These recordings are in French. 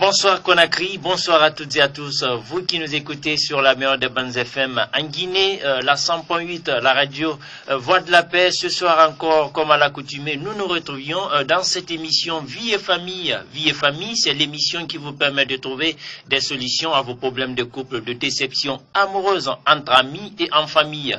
Bonsoir Conakry, bonsoir à toutes et à tous. Vous qui nous écoutez sur la meilleure des bandes FM en Guinée, la 100.8, la radio Voix de la Paix. Ce soir encore, comme à l'accoutumée, nous nous retrouvions dans cette émission Vie et Famille. Vie et Famille, c'est l'émission qui vous permet de trouver des solutions à vos problèmes de couple, de déception amoureuse entre amis et en famille.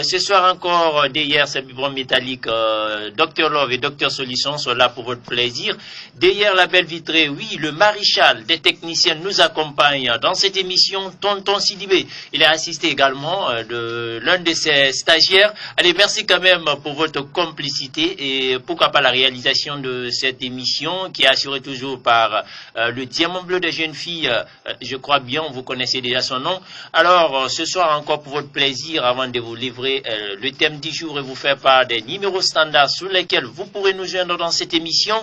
Ce soir encore, derrière ces biberons métalliques, Dr Love et Dr Solution sont là pour votre plaisir. Derrière la belle vitrée, oui, le maréchal des techniciens nous accompagne dans cette émission, Tonton Sidibé. Il est assisté également de l'un de ses stagiaires. Allez, merci quand même pour votre complicité et pourquoi pas la réalisation de cette émission qui est assurée toujours par le Diamant Bleu des jeunes filles. Je crois bien, vous connaissez déjà son nom. Alors, ce soir encore pour votre plaisir, avant de vous livrer le thème du jour et vous faire part des numéros standards sur lesquels vous pourrez nous joindre dans cette émission,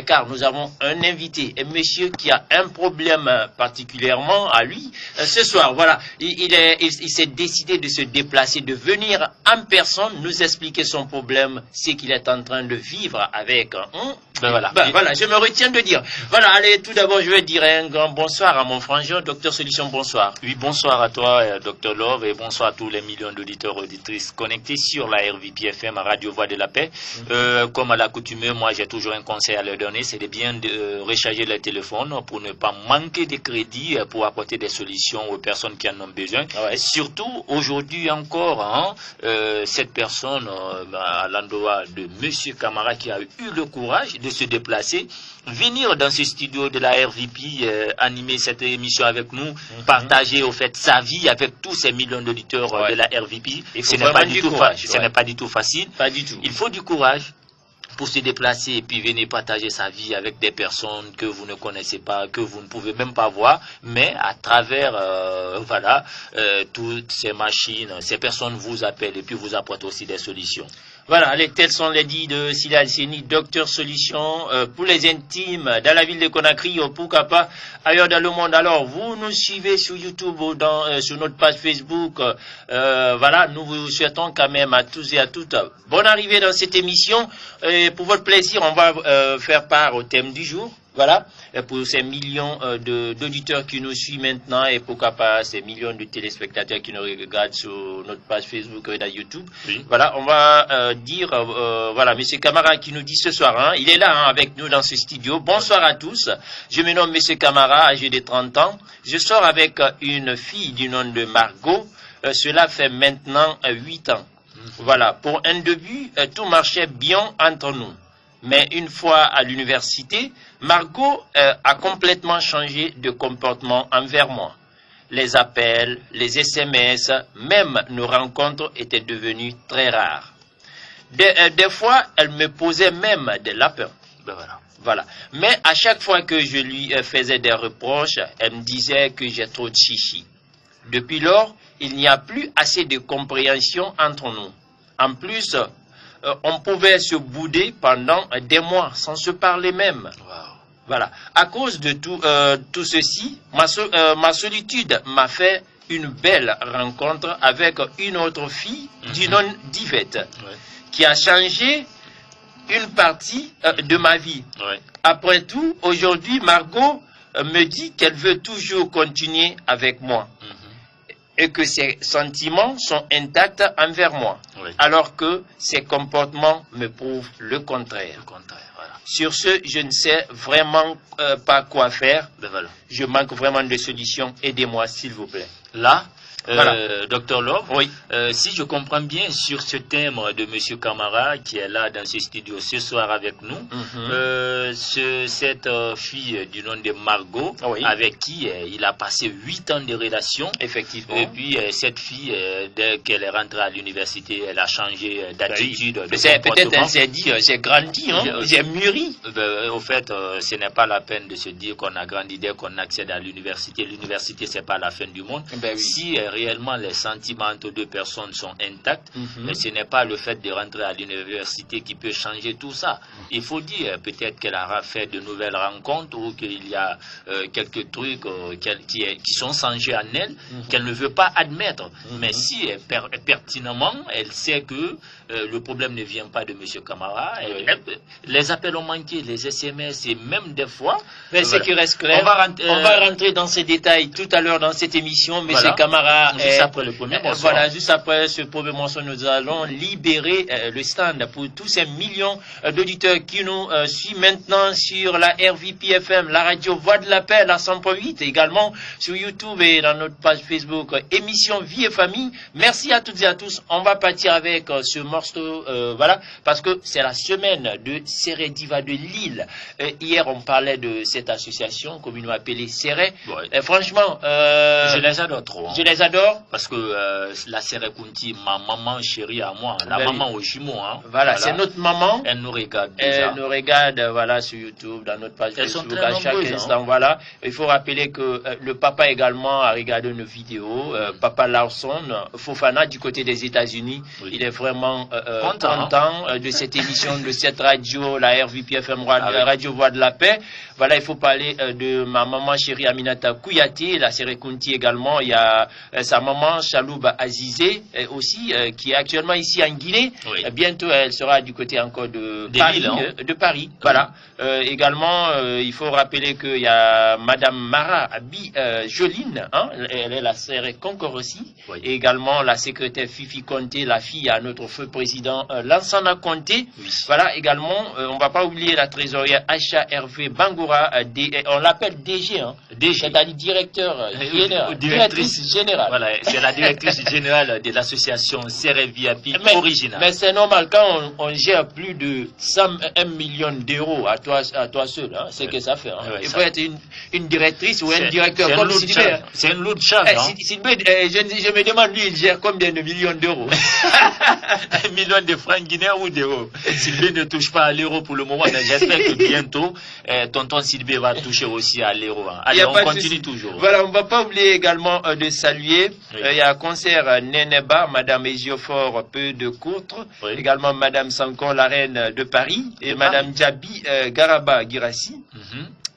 car nous avons un invité, un monsieur qui a un problème particulièrement à lui. Ce soir, voilà, il s'est décidé de se déplacer, de venir en personne nous expliquer son problème, ce qu'il est en train de vivre avec. Voilà, je me retiens de dire. Voilà, allez, tout d'abord, je vais dire un grand bonsoir à mon frangin, Docteur Solution, bonsoir. Oui, bonsoir à toi, Dr Love, et bonsoir à tous les millions d'auditeurs et auditrices connectés sur la RVP FM, Radio Voix de la Paix. Comme à l'accoutumée, moi, j'ai toujours un conseil à leur donner, c'est de bien recharger le téléphone pour ne pas manquer de crédit, pour apporter des solutions aux personnes qui en ont besoin. Ouais. Surtout, aujourd'hui encore, cette personne, à l'endroit de Monsieur Camara, qui a eu le courage de se déplacer, venir dans ce studio de la RVP, animer cette émission avec nous, partager au fait sa vie avec tous ces millions d'auditeurs de la RVP. Ce n'est pas du tout facile. Pas du tout. Il faut du courage pour se déplacer et puis venir partager sa vie avec des personnes que vous ne connaissez pas, que vous ne pouvez même pas voir, mais à travers toutes ces machines, ces personnes vous appellent et puis vous apportent aussi des solutions. Voilà, allez, tels sont les dits de Sila Alceni, Docteur Solution, pour les intimes, dans la ville de Conakry, ou pourquoi pas ailleurs dans le monde. Alors, vous nous suivez sur YouTube ou sur notre page Facebook. Voilà, nous vous souhaitons quand même à tous et à toutes bonne arrivée dans cette émission. Et pour votre plaisir, on va faire part au thème du jour. Voilà, pour ces millions d'auditeurs qui nous suivent maintenant et pourquoi pas ces millions de téléspectateurs qui nous regardent sur notre page Facebook et YouTube. Oui. Voilà, on va dire, voilà, Monsieur Camara qui nous dit ce soir, il est là avec nous dans ce studio. Bonsoir à tous, je me nomme Monsieur Camara, âgé de 30 ans. Je sors avec une fille du nom de Margot. Cela fait maintenant 8 ans. Voilà, pour un début, tout marchait bien entre nous. Mais une fois à l'université, Margot a complètement changé de comportement envers moi. Les appels, les SMS, même nos rencontres étaient devenues très rares. Des fois, elle me posait même des lapins. Voilà. Mais à chaque fois que je lui faisais des reproches, elle me disait que j'ai trop de chichi. Depuis lors, il n'y a plus assez de compréhension entre nous. En plus, on pouvait se bouder pendant des mois sans se parler même. Wow. Voilà. À cause de tout ceci, ma solitude m'a fait une belle rencontre avec une autre fille du nom d'Yvette, qui a changé une partie de ma vie. Après tout, aujourd'hui, Margot me dit qu'elle veut toujours continuer avec moi. Et que ses sentiments sont intacts envers moi, alors que ses comportements me prouvent le contraire. Sur ce, je ne sais vraiment pas quoi faire. Je manque vraiment de solutions. Aidez-moi, s'il vous plaît. Là, voilà. Dr Love, oui. Si je comprends bien sur ce thème de Monsieur Camara qui est là dans ce studio ce soir avec nous, cette fille du nom de Margot, avec qui il a passé 8 ans de relation. Effectivement. Et puis cette fille, dès qu'elle est rentrée à l'université, elle a changé d'attitude. Peut-être elle s'est dit, j'ai grandi, j'ai mûri. Au fait, ce n'est pas la peine de se dire qu'on a grandi dès qu'on accède à l'université. L'université, c'est pas la fin du monde. Si réellement les sentiments entre deux personnes sont intacts, mais ce n'est pas le fait de rentrer à l'université qui peut changer tout ça. Il faut dire peut-être qu'elle aura fait de nouvelles rencontres ou qu'il y a quelques trucs qui sont changés en elle, qu'elle ne veut pas admettre. Mais si pertinemment, elle sait que le problème ne vient pas de M. Camara, les appels ont manqué, les SMS et même des fois... Mais ce qui reste clair, on va rentrer dans ces détails tout à l'heure dans cette émission. M. Camara, juste après le premier morceau. Voilà, juste après ce premier morceau, nous allons libérer le stand pour tous ces millions d'auditeurs qui nous suivent maintenant sur la RVP FM, la radio Voix de la Paix, la 100.8, également sur YouTube et dans notre page Facebook, émission Vie et Famille. Merci à toutes et à tous. On va partir avec ce morceau, voilà, parce que c'est la semaine de Serré Diva de Lille. Hier, on parlait de cette association, communément appelée Serré. Ouais. Franchement, je les adore trop. Je les adore. Parce que la Serré Kunti, ma maman chérie à moi, la maman aux jumeaux. Hein, voilà, c'est notre maman. Elle nous regarde déjà. Elle nous regarde, voilà, sur YouTube, dans notre page Facebook, à chaque instant, voilà. Il faut rappeler que le papa également a regardé nos vidéos. Papa Larson, Fofana, du côté des États-Unis, il est vraiment content de cette émission, de cette radio, la RVP FM, Radio Voix de la Paix. Voilà, il faut parler de ma maman chérie Aminata Kouyaté, la Serré Kunti également. Il y a sa maman Chalouba Azizé aussi, qui est actuellement ici en Guinée. Bientôt, elle sera du côté encore de Paris. Voilà. Également, il faut rappeler qu'il y a Madame Mara Abi Joline, hein, elle est la Serré Concor aussi. Et également la secrétaire Fifi Conté, la fille à notre feu président Lansana Conté. Voilà, également, on ne va pas oublier la trésorière Acha Hervé Bangoura, on l'appelle DG, hein, c'est-à-dire directeur général, directrice générale. Voilà, c'est la directrice générale de l'association Serré VIP originale. Mais c'est normal, quand on gère plus de 101 millions d'euros à toi seul, hein, c'est que ça fait. Hein. Il faut être une directrice ou un directeur comme Sylvain. C'est une lourde charge. Je me demande, lui, il gère combien de millions d'euros? 1 million de francs guinéens ou d'euros. Sylvain ne touche pas à l'euro pour le moment, mais j'espère que bientôt, tonton Sylvain va toucher aussi à l'euro. Hein. Allez, on continue toujours. Voilà, on ne va pas oublier également de saluer. Il y a un concert Nénéba, Madame Égiofor Peu de Courtre, également Madame Sankon, la reine de Paris, et Madame Djabi Garaba Girassi.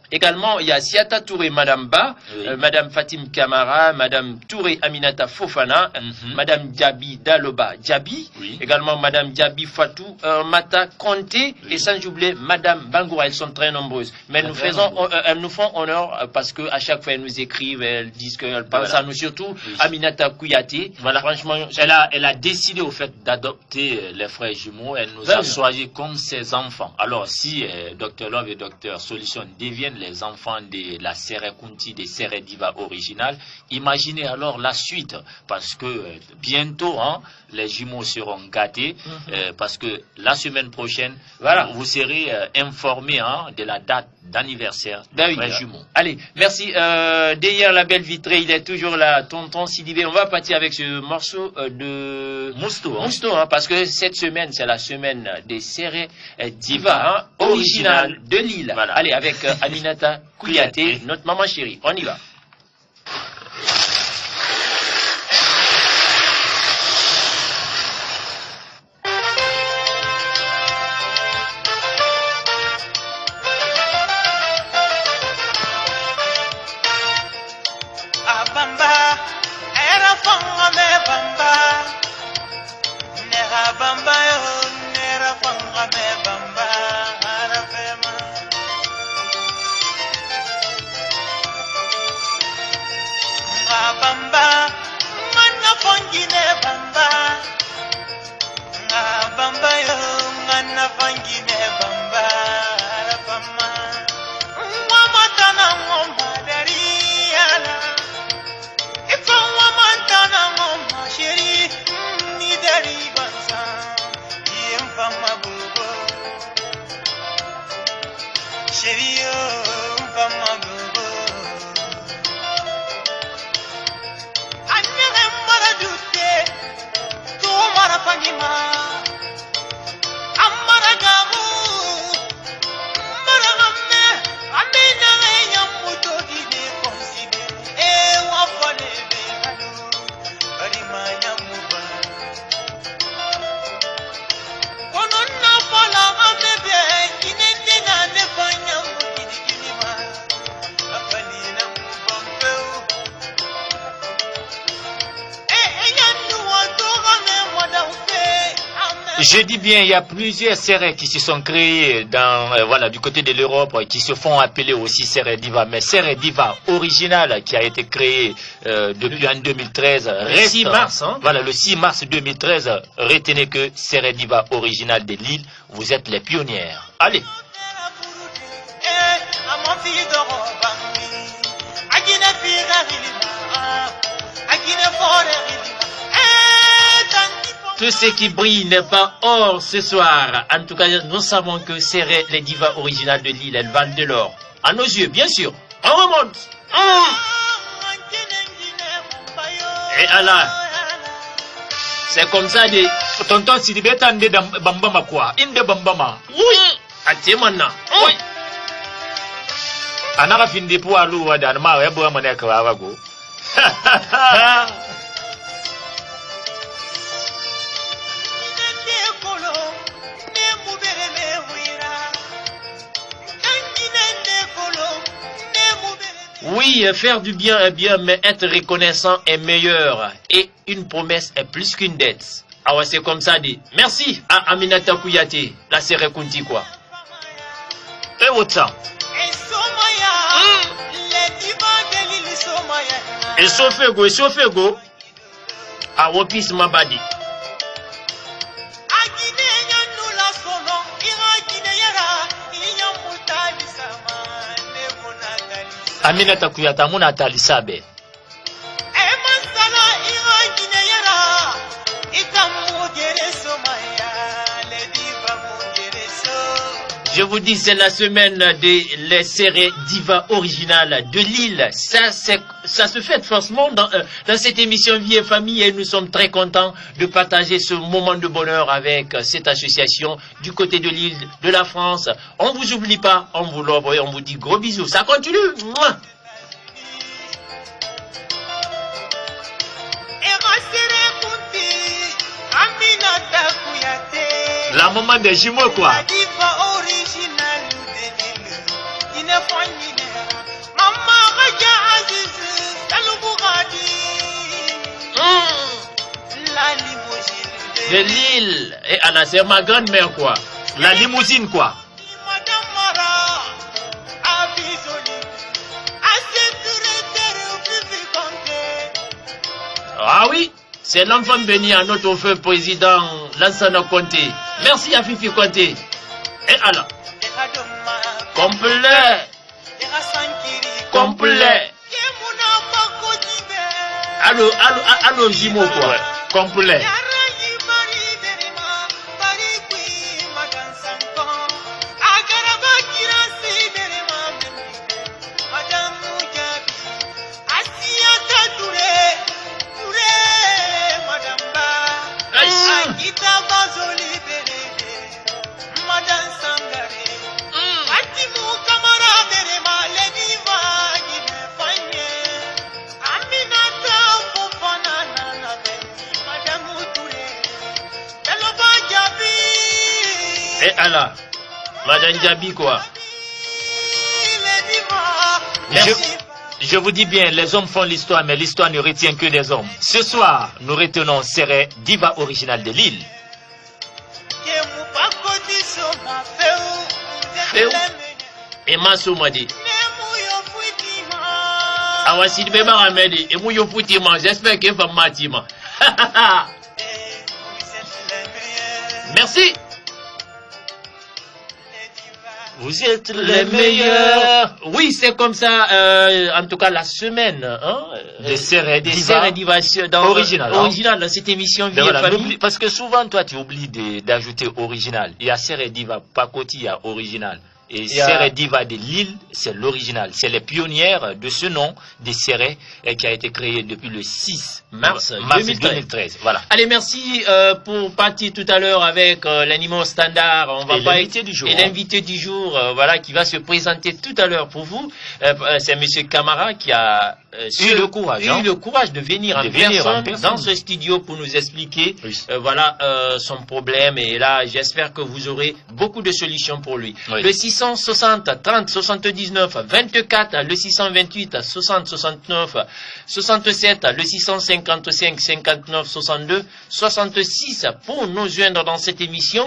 Également, il y a Siata Touré, Madame Ba, Madame Fatim Kamara, Madame Touré Aminata Fofana, Madame Djabi Daloba Djabi, également Madame Djabi Fatou Mata Conté, et sans oublier Madame Bangoura. Elles sont très nombreuses. Mais elles nous font honneur parce que à chaque fois elles nous écrivent, elles disent qu'elles pensent à nous, surtout Aminata Kouyaté. Voilà, franchement, elle a décidé au fait d'adopter les frères jumeaux. Elle nous a choisis comme ses enfants. Alors, si Dr Love et Dr Solution deviennent les enfants de la Serré Kunti, des Serré Diva originales, imaginez alors la suite, parce que bientôt, hein, les jumeaux seront gâtés, parce que la semaine prochaine, vous serez informés de la date d'anniversaire des frères jumeaux. Allez, merci. Derrière la belle vitrée, il est toujours là, tonton Sidibé. On va partir avec ce morceau de Mousto, parce que cette semaine, c'est la semaine des Serré Diva originale de Lille. Voilà. Allez, avec Aminata Kouyaté, notre maman chérie. On y va. Amara gahu Je dis bien, il y a plusieurs serrés qui se sont créés dans, du côté de l'Europe, qui se font appeler aussi serré diva. Mais serré diva original qui a été créé depuis en 2013. Le 6 mars, hein? Voilà, le 6 mars 2013. Retenez que serré diva original de Lille, vous êtes les pionnières. Allez. Tout ce qui brille n'est pas or ce soir. En tout cas, nous savons que c'est les divas originales de Lille. Elles valent de l'or. À nos yeux, bien sûr. On remonte. Et Allah. C'est comme ça de... Tonton Sidibé tande bambama quoi? Inde bambama. Oui. Atimana. Oui. Anara finde pour alu wadan ma webo amane kwa wago. Oui, faire du bien est bien, mais être reconnaissant est meilleur. Et une promesse est plus qu'une dette. Ah ouais, c'est comme ça dit. Merci à Aminata Kouyate, la Séré Kunti quoi. Et what's ça? Et Sofego. Ah, Wopis Mabadi. Aminata Kouyata muna talisabe. Je vous dis, c'est la semaine des les séries divas originales de Lille. Ça se fait franchement dans cette émission Vie et Famille et nous sommes très contents de partager ce moment de bonheur avec cette association du côté de Lille, de la France. On vous oublie pas, on vous l'envoie et on vous dit gros bisous. Ça continue. Mouah. La maman des jumeaux quoi. De Lille. Et Anna, c'est ma grand-mère quoi. La limousine quoi. Ah oui, c'est l'enfant béni à notre feu président Lansana Conté. Merci à Fifi Conté. Et alors, complet. Allô, Jimo quoi. Ouais. Complet. Et alors, Madame Diaby quoi. Je vous dis bien, les hommes font l'histoire, mais l'histoire ne retient que les hommes. Ce soir, nous retenons Serré, diva originale de Lille. Et Massoumadi. Awassid Beba Ramedi. Et Mouyo Foutima. J'espère qu'il va Matima. Merci. Vous êtes les meilleurs. Oui, c'est comme ça, en tout cas, la semaine, hein, des Serré Diva original dans cette émission Vie et Famille. Parce que souvent, toi, tu oublies d'ajouter original. Il y a Serré Diva Pakoti, il y a original. Et Serré Diva de Lille, c'est l'original. C'est les pionnières de ce nom des Serré qui a été créé depuis le 6 mars 2013. Voilà. Allez, merci pour partir tout à l'heure avec l'animal standard. On va l'invité du jour. Et l'invité du jour, voilà, qui va se présenter tout à l'heure pour vous. C'est Monsieur Camara qui a eu le courage de venir en personne dans ce studio pour nous expliquer voilà son problème. Et là, j'espère que vous aurez beaucoup de solutions pour lui. Oui. Le 660 30 79 24, le 628 60 69 67, le 655 59 62 66 pour nous joindre dans cette émission.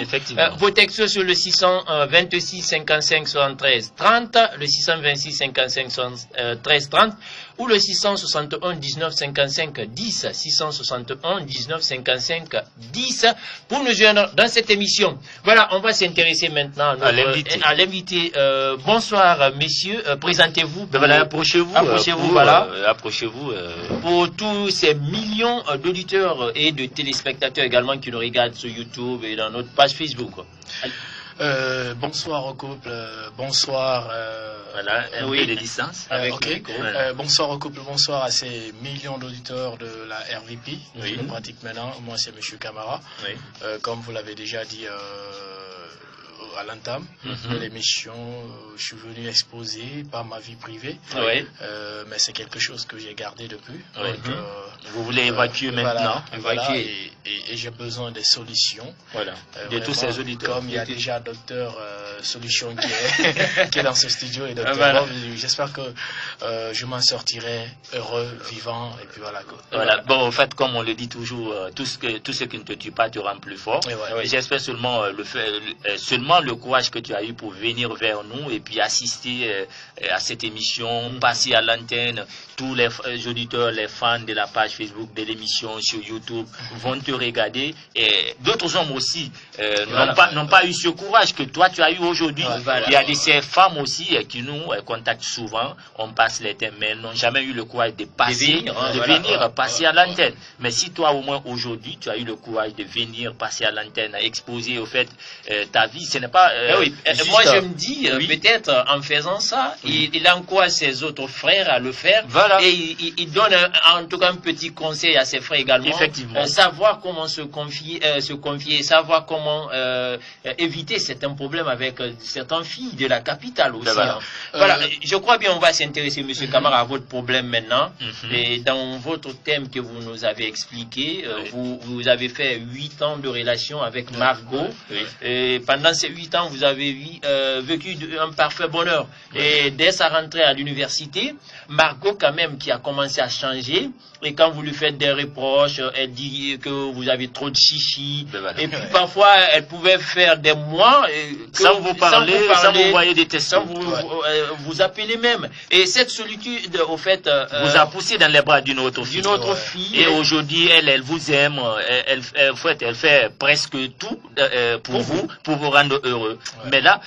Vos textos sur le 626 55 73 30, le 626 55 73 30 ou le 661 19 55 10, 661 19 55 10 pour nous joindre dans cette émission. Voilà, on va s'intéresser maintenant à l'invité. Bonsoir messieurs, présentez-vous. Voilà, approchez-vous. Approchez-vous. Pour tous ces millions d'auditeurs et de téléspectateurs également qui nous regardent sur YouTube et dans notre page Facebook. Bonsoir au couple, bonsoir. Voilà, oui, les licences. Bonsoir au couple, bonsoir à ces millions d'auditeurs de la RVP. Oui. Je pratique maintenant. Moi, c'est M. Camara. Oui. Comme vous l'avez déjà dit à l'entame de l'émission, je suis venu exposer pas ma vie privée, mais c'est quelque chose que j'ai gardé depuis. Oui. Donc, vous voulez évacuer maintenant, et j'ai besoin des solutions. Voilà. De tous ces auditeurs. Comme il y a déjà docteur Solution qui est dans ce studio et docteur Bob, j'espère que je m'en sortirai heureux, vivant, et puis voilà. Voilà. Bon, en fait, comme on le dit toujours, tout ce qui ne te tue pas te rend plus fort. J'espère seulement le courage que tu as eu pour venir vers nous et puis assister à cette émission, passer à l'antenne. Tous les auditeurs, les fans de la page Facebook de l'émission sur YouTube vont te regarder. Et d'autres hommes aussi n'ont pas eu ce courage que toi tu as eu aujourd'hui. Il y a ces femmes aussi qui nous contactent souvent. On passe les thèmes, mais n'ont jamais eu le courage de passer, passer à l'antenne. Mais si toi au moins aujourd'hui tu as eu le courage de venir passer à l'antenne, exposer au fait ta vie, ce n'est pas moi je me dis peut-être en faisant ça, il encourage ses autres frères à le faire. Et il donne en tout cas un petit conseil à ses frères également. Effectivement. Savoir comment se confier, savoir comment éviter certains problèmes avec certaines filles de la capitale aussi. Voilà, je crois bien on va s'intéresser, Monsieur Camara, à votre problème maintenant. Et dans votre thème que vous nous avez expliqué, vous avez fait 8 ans de relation avec Margot. Et pendant ces 8 ans, vous avez vécu un parfait bonheur. Et dès sa rentrée à l'université, Margot quand même qui a commencé à changer, et quand vous lui faites des reproches, elle dit que vous avez trop de chichi, et puis parfois elle pouvait faire des mois sans vous parler, sans vous envoyer des textos, sans vous appeler même. Et cette solitude, au fait, vous a poussé dans les bras d'une autre fille. Et aujourd'hui, elle vous aime, elle fait presque tout pour vous rendre heureux. Mais là,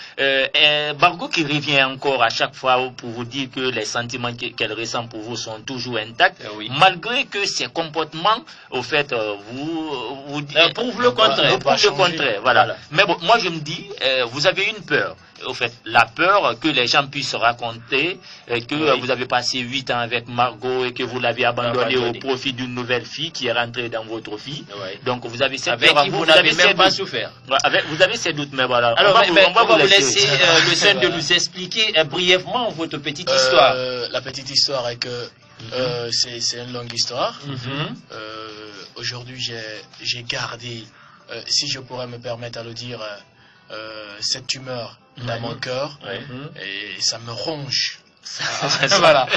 Margot qui revient encore à chaque fois pour vous dire que les sentiments qu'elle ressent pour vous sont toujours intacts, malgré que ses comportements, au fait, vous prouvent le contraire. Voilà. Mais bon, moi je me dis, vous avez une peur. Au fait, la peur que les gens puissent raconter que vous avez passé 8 ans avec Margot et que vous l'avez abandonnée au profit d'une nouvelle fille qui est rentrée dans votre vie. Donc vous avez cette peur. Vous n'avez même pas souffert. Vous avez ces doutes, mais voilà. Alors, on va vous laisser le soin de nous expliquer brièvement votre petite histoire. La petite histoire est que c'est une longue histoire. Aujourd'hui, j'ai gardé, si je pourrais me permettre à le dire, cette humeur dans mon cœur, et ça me ronge. Voilà,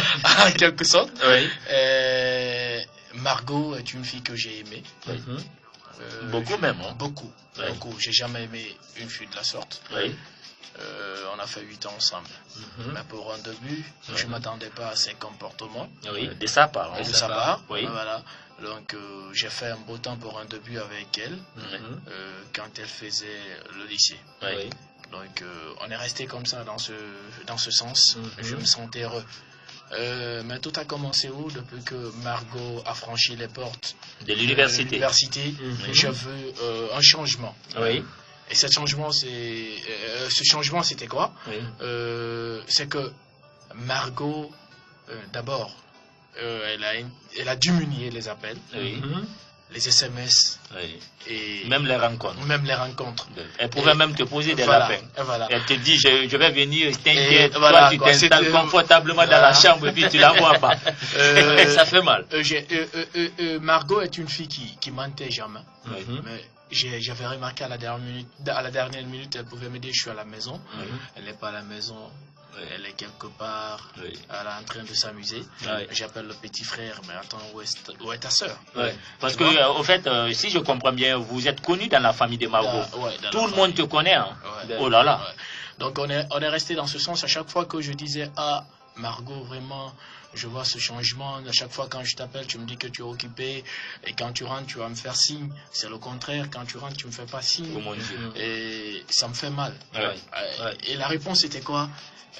en quelque sorte. Margot est une fille que j'ai aimée. Beaucoup même. Beaucoup. J'ai jamais aimé une fille de la sorte. On a fait 8 ans ensemble. Mais pour un début, je ne m'attendais pas à ses comportements. De sa part. Voilà. Donc, j'ai fait un beau temps pour un début avec elle, quand elle faisait le lycée. Donc, on est resté comme ça dans ce sens. Je me sentais heureux. Mais tout a commencé où? Depuis que Margot a franchi les portes de l'université. Je veux un changement. Et ce changement, c'était quoi? C'est que Margot, d'abord, elle a diminué les appels. les SMS. Oui. Et même les rencontres. Même les rencontres. Elle pouvait même te poser des voilà, lapins. Voilà. Elle te dit, je vais venir, t'inquiète, voilà, toi tu t'installes confortablement dans la chambre et puis tu la vois pas. Ça fait mal. Margot est une fille qui mentait jamais. Oui. Mais j'avais remarqué à la dernière minute, elle pouvait me dire je suis à la maison. Elle n'est pas à la maison. Elle est quelque part, elle est en train de s'amuser. J'appelle le petit frère, mais attends, où est ta soeur? Parce que, au fait, si je comprends bien, vous êtes connu dans la famille de Margot. Tout le monde te connaît. Hein? Oh là là. Donc on est resté dans ce sens. À chaque fois que je disais, ah, Margot, vraiment, je vois ce changement. À chaque fois quand je t'appelle, tu me dis que tu es occupé. Et quand tu rentres, tu vas me faire signe. C'est le contraire. Quand tu rentres, tu me fais pas signe. Oh mon Dieu. Et ça me fait mal. Et la réponse était quoi?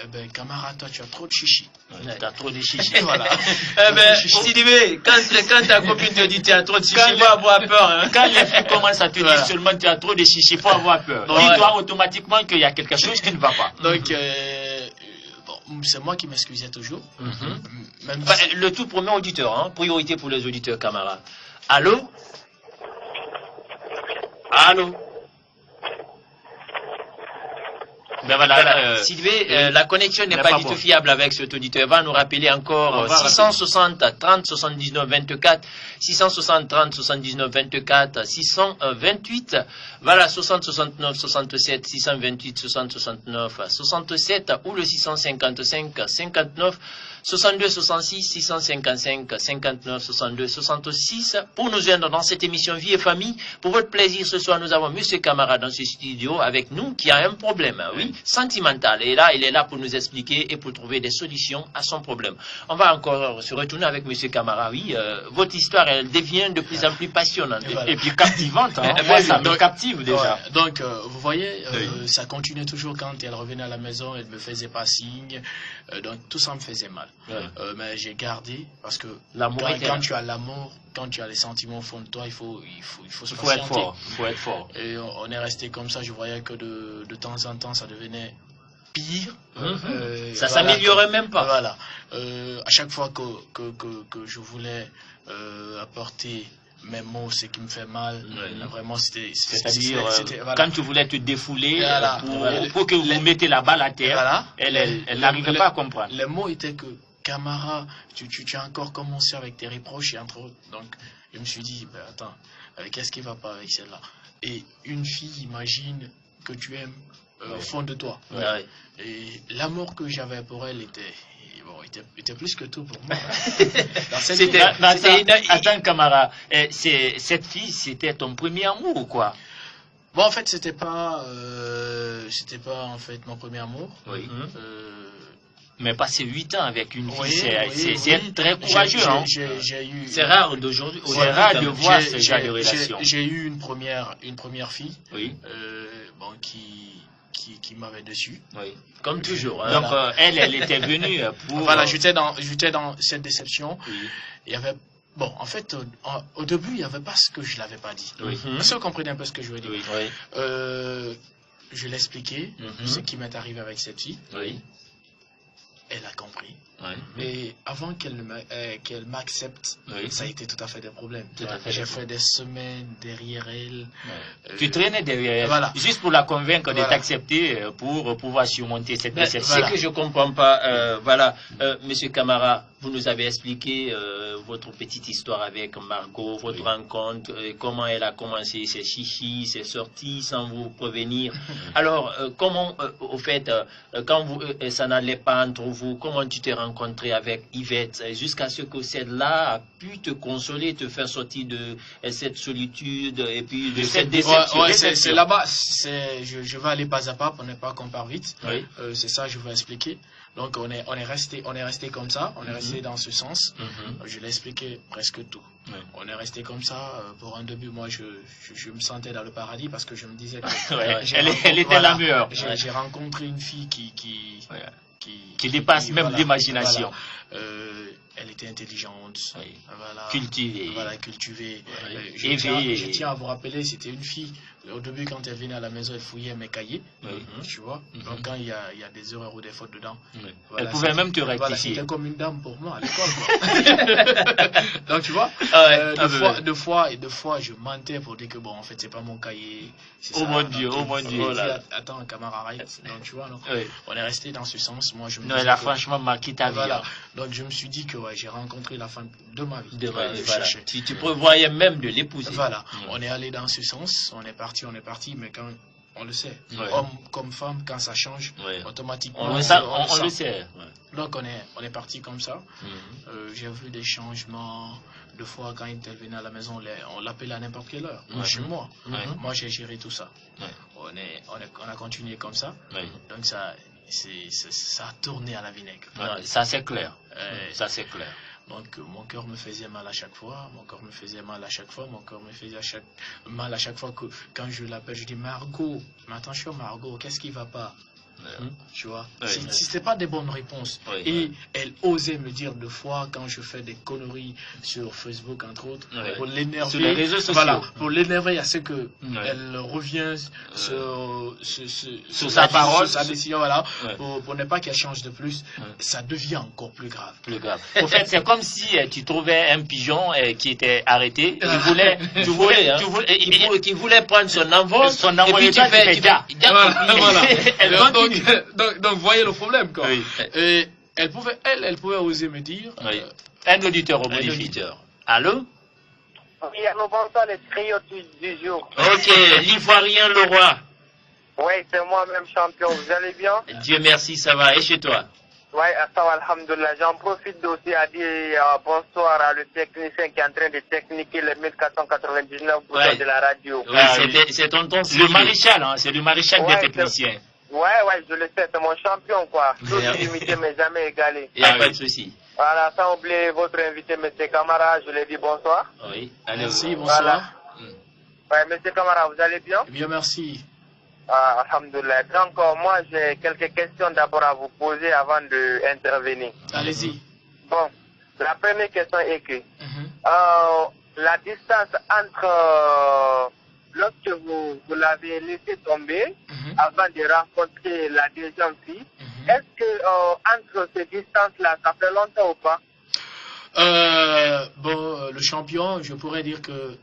Eh ben, camarade, toi, tu as trop de chichi. Tu as trop de chichi. Voilà. Eh ben, Sidibé, quand ta copine te dit tu as trop de chichi, il faut avoir peur. Hein. Quand les filles commencent à te dire seulement tu as trop de chichi, il faut avoir peur. Dis-toi automatiquement qu'il y a quelque chose qui ne va pas. Donc, c'est moi qui m'excusais toujours. Même le tout premier auditeur, hein, priorité pour les auditeurs, camarades. Allô? Allô? Ben voilà, Sidibé, la connexion n'est pas du tout fiable avec cet auditeur. Il va nous rappeler encore 660 30 79 24, 660 30 79 24, 628, voilà, 60 69 67, 628 60 69 67 ou le 655 59 62 66 655 59 62 66 pour nous joindre dans cette émission Vie et Famille. Pour votre plaisir, ce soir, nous avons Monsieur Camara dans ce studio avec nous qui a un problème, sentimental. Et là, il est là pour nous expliquer et pour trouver des solutions à son problème. On va encore se retourner avec Monsieur Camara. Oui, votre histoire, elle devient de plus en plus passionnante. Et puis captivante. Hein. Moi, ça me captive déjà. Donc, vous voyez, ça continuait toujours quand elle revenait à la maison, elle ne me faisait pas signe. Donc, tout ça me faisait mal. Mais j'ai gardé parce que quand tu as l'amour, quand tu as les sentiments au fond de toi, il faut être fort. Il faut être fort. Et on est resté comme ça. Je voyais que de temps en temps, ça devenait pire. Ça s'améliorait même pas. Voilà. À chaque fois que je voulais apporter mes mots, ce qui me fait mal, vraiment c'est-à-dire quand tu voulais te défouler pour que vous mettez la balle à terre, elle n'arrivait pas à comprendre. Les mots étaient que Camara, tu as encore commencé avec tes reproches et entre autres. Donc je me suis dit, ben, attends, qu'est-ce qui va pas avec celle-là? Et une fille, imagine que tu aimes au fond de toi. Et l'amour que j'avais pour elle était plus que tout pour moi. Attends, Camara, cette fille, c'était ton premier amour ou quoi? Bon, en fait, c'était pas en fait mon premier amour. Mais passer 8 ans avec une fille, c'est très courageux. C'est rare d'aujourd'hui. C'est rare de voir ce genre de relation. J'ai eu une première fille qui m'avait dessus. Comme toujours. Hein. Donc, elle était venue pour... Voilà, j'étais dans cette déception. Il y avait... Bon, en fait, au début, il n'y avait pas ce que je ne l'avais pas dit. Est-ce que vous comprenez un peu ce que je veux dire? Je l'ai expliqué, ce qui m'est arrivé avec cette fille. Elle a compris. Mais avant qu'elle m'accepte, ça a été tout à fait des problèmes. J'ai fait des semaines derrière elle. Tu traînais derrière elle, juste pour la convaincre de t'accepter pour pouvoir surmonter cette déception. Ce que je ne comprends pas, Monsieur Camara, vous nous avez expliqué votre petite histoire avec Margot, votre rencontre, comment elle a commencé ses chichis, ses sorties sans vous prévenir. Alors, comment, au fait, quand ça n'allait pas entre vous, comment tu t'es rencontré avec Yvette jusqu'à ce que celle-là a pu te consoler, te faire sortir de cette solitude et puis de cette déception? C'est là-bas, je vais aller pas à pas pour ne pas qu'on part vite. C'est ça, je vais expliquer. Donc on est resté comme ça, on est resté dans ce sens. Je l'ai expliqué presque tout. On est resté comme ça. Pour un début, moi je me sentais dans le paradis parce que je me disais que elle était la meilleure. J'ai rencontré une fille qui dépasse même l'imagination. elle était intelligente, voilà, cultivée. Voilà, cultivée. Éveillée. Je tiens à vous rappeler, c'était une fille. Au début, quand elle venait à la maison, elle fouillait mes cahiers, tu vois. Donc quand il y a des erreurs ou des fautes dedans, voilà, elle pouvait même te rectifier. Voilà, c'était comme une dame pour moi à l'école. Donc tu vois, deux fois, je mentais pour dire que bon, en fait, c'est pas mon cahier. Oh mon Dieu, oh mon Dieu. Attends, camarade, arrête. Donc tu vois, on est resté dans ce sens. Moi, je me elle a franchement marqué ta vie. Voilà. Donc je me suis dit que j'ai rencontré la femme de ma vie. Voilà. Tu prévoyais même de l'épouser. Voilà. On est allé dans ce sens. On est parti, mais quand on le sait, homme comme femme, quand ça change, automatiquement on le sait. Donc on est parti comme ça. J'ai vu des changements. Deux fois, quand il venait à la maison, on l'appelait à n'importe quelle heure. Chez moi. Moi, j'ai géré tout ça. On a continué comme ça. Donc ça a tourné à la vinaigre. Ça c'est clair. Ça c'est clair. Donc mon cœur me faisait mal à chaque fois, mon cœur me faisait mal à chaque fois que quand je l'appelle, je dis Margot, mais attention Margot, qu'est-ce qui va pas? Tu vois, si c'est pas des bonnes réponses. Et elle osait me dire deux fois quand je fais des conneries sur Facebook entre autres, pour l'énerver, sur les réseaux sociaux. Voilà, pour l'énerver à ce que elle revient sur sa parole, sur sa décision, voilà, pour ne pas qu'elle change de plus. Ça devient encore plus grave. Au fait, c'est comme si tu trouvais un pigeon qui était arrêté, qui voulait prendre son envol, et puis tu fais donc voyez le problème quoi. Et elle pouvait oser me dire. Un auditeur au bout du fil. Allô? Oui, allô, bonsoir les triots du jour. Ok, l'Ivoirien le roi. Oui, c'est moi-même champion. Vous allez bien? Dieu merci, ça va. Et chez toi? Oui, ça va, alhamdoulilah. J'en profite aussi à dire bonsoir à le technicien qui est en train de techniquer les 1499 boutons de la radio. Oui, c'est tonton. Le maréchal, hein, c'est le maréchal des techniciens. Ouais, je le sais, c'est mon champion, quoi. Tout limité, mais jamais égalé. Il n'y a pas de souci. Voilà, sans oublier votre invité, M. Camara, je lui dis bonsoir. Oui, merci, bonsoir. Voilà. Ouais, M. Camara, vous allez bien? Bien, merci. Alhamdoulilah. Donc, moi, j'ai quelques questions d'abord à vous poser avant d'intervenir. Allez-y. Bon, la première question est que la distance entre lorsque vous l'avez laissé tomber avant de rencontrer la deuxième fille, est-ce que entre ces distances-là, ça fait longtemps ou pas? Bon, le champion, je pourrais dire que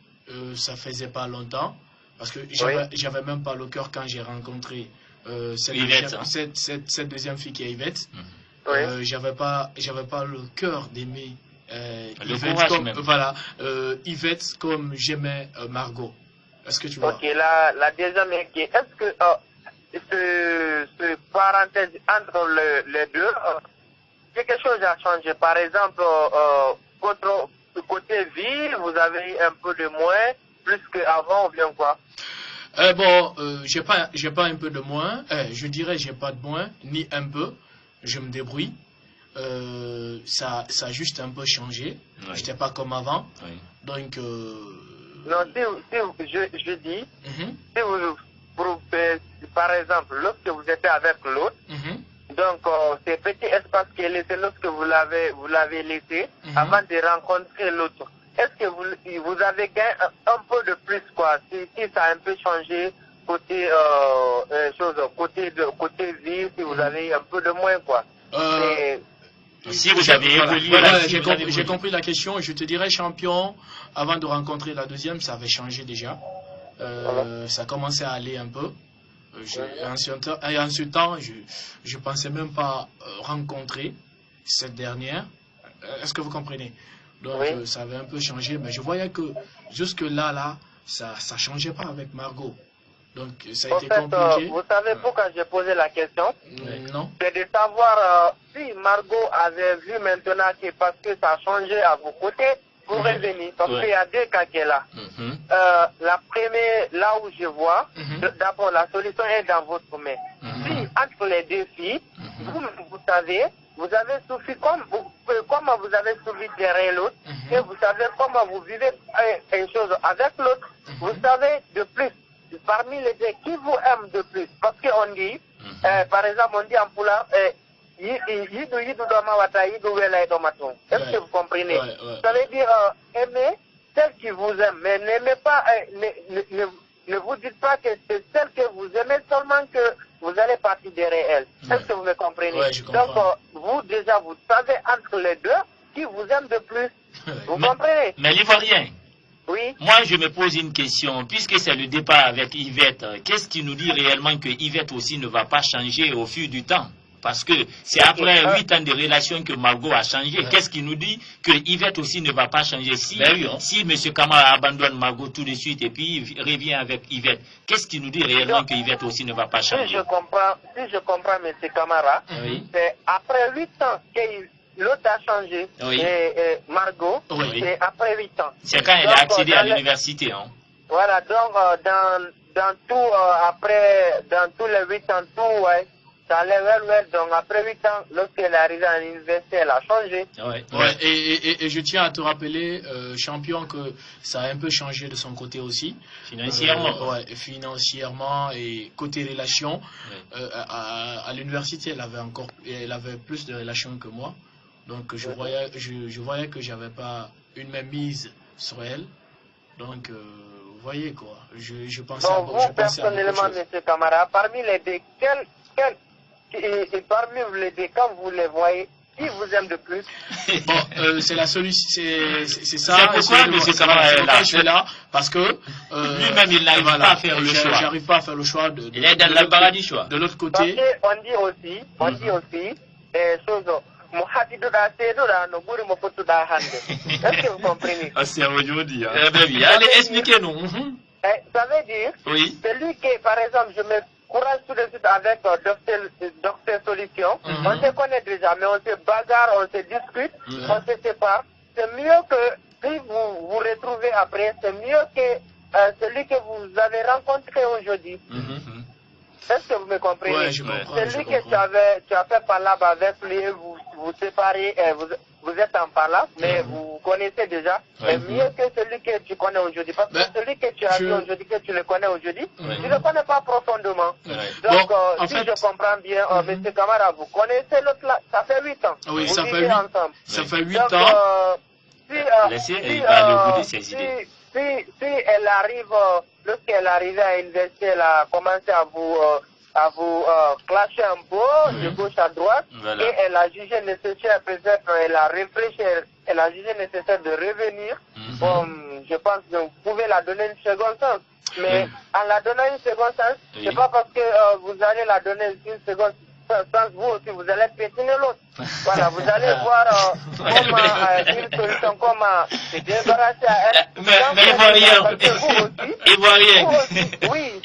ça faisait pas longtemps, parce que j'avais même pas le cœur quand j'ai rencontré cette deuxième fille qui est Yvette. J'avais pas le cœur d'aimer Yvette comme j'aimais Margot. Est-ce que tu vois? Ok, la deuxième est que est-ce que ce parenthèse entre les deux, quelque chose a changé? Par exemple, côté vie, vous avez un peu de moins, plus qu'avant ou bien quoi? Bon, j'ai pas un peu de moins, je dirais j'ai pas de moins, ni un peu, je me débrouille. Ça a juste un peu changé, j'étais pas comme avant, donc... Non, si je dis, si vous, par exemple, lorsque vous étiez avec l'autre, donc ces petits espaces qui est laissé lorsque vous l'avez laissé avant de rencontrer l'autre, est-ce que vous avez gagné un peu de plus quoi, si ça a un peu changé côté côté vie, si vous avez un peu de moins quoi. Si vous avez évolué, j'ai compris la question. Je te dirais champion, avant de rencontrer la deuxième, ça avait changé déjà. Ça commençait à aller un peu. En ce temps, je pensais même pas rencontrer cette dernière. Est-ce que vous comprenez? Donc ça avait un peu changé, mais je voyais que jusque là, ça changeait pas avec Margot. Donc ça a été compliqué. Vous savez pourquoi j'ai posé la question? Non. C'est de savoir si Margot avait vu maintenant que parce que ça a changé à vos côtés, pour revenir. Parce qu'il y a deux cas qui est là. La première, là où je vois, d'abord la solution est dans votre main. Si entre les deux filles, vous savez, vous avez souffert comment vous avez souffert derrière l'autre, et vous savez comment vous vivez une chose avec l'autre, vous savez de plus. Parmi les deux, qui vous aime de plus? Parce qu'on dit, par exemple, on dit en Poula, Est-ce que vous comprenez? Ça veut dire aimer celle qui vous aime, mais n'aimez pas, ne vous dites pas que c'est celle que vous aimez seulement que vous allez partir derrière elle. Est-ce que vous me comprenez? Donc, vous déjà, vous savez entre les deux qui vous aime de plus. Vous comprenez? Mais l'Ivoirien, oui. Moi, je me pose une question. Puisque c'est le départ avec Yvette, qu'est-ce qui nous dit réellement que Yvette aussi ne va pas changer au fil du temps? Parce que c'est après 8 ans de relation que Margot a changé. Qu'est-ce qui nous dit que Yvette aussi ne va pas changer? Si M. Kamara abandonne Margot tout de suite et puis revient avec Yvette, qu'est-ce qui nous dit réellement que Yvette aussi ne va pas changer? Si je comprends M. Kamara, c'est après 8 ans que l'autre a changé, et Margot, c'est après 8 ans. C'est quand elle a accédé à l'université. Hein? Voilà, donc dans tous les 8 ans, tout, ça l'est, donc après 8 ans, lorsqu'elle est arrivée à l'université, elle a changé. Et je tiens à te rappeler, champion, que ça a un peu changé de son côté aussi. Financièrement. Financièrement et côté relation. À l'université, elle avait plus de relations que moi. Donc je voyais que j'avais pas une même mise sur elle. Donc vous voyez quoi. Je pensais donc, vous personnellement, M. Kamara, parmi les deux, et parmi les deux, quand vous les voyez, qui vous aime de plus? Bon, c'est la solution, c'est ça. C'est pourquoi M. Kamara est là. Je suis là parce que lui-même il n'arrive pas à faire le choix. J'arrive pas à faire le choix il est dans l'embarras du choix. De l'autre côté. On dit aussi des choses. Est-ce que vous comprenez? C'est aujourd'hui. Allez, expliquez-nous. Ça veut dire, celui qui, par exemple, je me courage tout de suite avec Docteur Solution, on se connaît déjà, mais on se bagarre, on se discute, on se sépare. C'est mieux que si vous vous retrouvez après, c'est mieux que celui que vous avez rencontré aujourd'hui. Est-ce que vous me comprenez? Ouais, je comprends. Celui que tu as fait parlable avec lui, vous séparez, vous êtes en parlable, mais vous connaissez déjà. C'est mieux que celui que tu connais aujourd'hui. Parce que celui que tu as vu aujourd'hui, que tu le connais aujourd'hui, tu ne le connais pas profondément. Donc, si je comprends bien, M. Kamara, vous connaissez l'autre là, ça fait 8 ans. Oui, vous ça fait 8 ensemble. Ça fait 8 ans. Laissez le bout de ses idées. Si elle arrive, lorsqu'elle arrive à l'université, elle a commencé à vous clasher un peu de gauche à droite, et elle a jugé nécessaire, peut-être, elle a réfléchi, elle a jugé nécessaire de revenir. Je pense que vous pouvez la donner une seconde chance. Mais en la donnant une seconde chance, c'est pas parce que vous allez la donner une seconde chance, vous aussi, vous allez pétiner l'autre. Voilà, vous allez voir comment une solution, comment se débarrasser à elle. Mais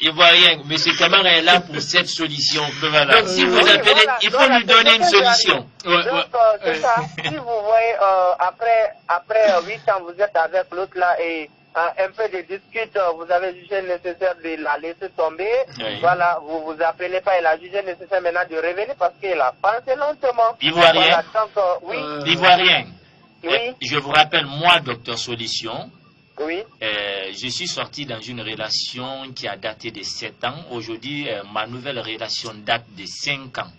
Ivoirien, M. Kamara est là pour cette solution. Donc si vous appelez, il faut lui donner une solution. Donc c'est ça, si vous voyez, après 8 ans, vous êtes avec l'autre là et un peu de discute, vous avez jugé nécessaire de la laisser tomber. Voilà, vous vous appelez pas, elle a jugé nécessaire maintenant de revenir parce qu'elle a pensé lentement. Ivoirien. Voilà, Ivoirien. Oui. Je vous rappelle, moi, Docteur Solution, je suis sorti dans une relation qui a daté de 7 ans. Aujourd'hui, ma nouvelle relation date de 5 ans.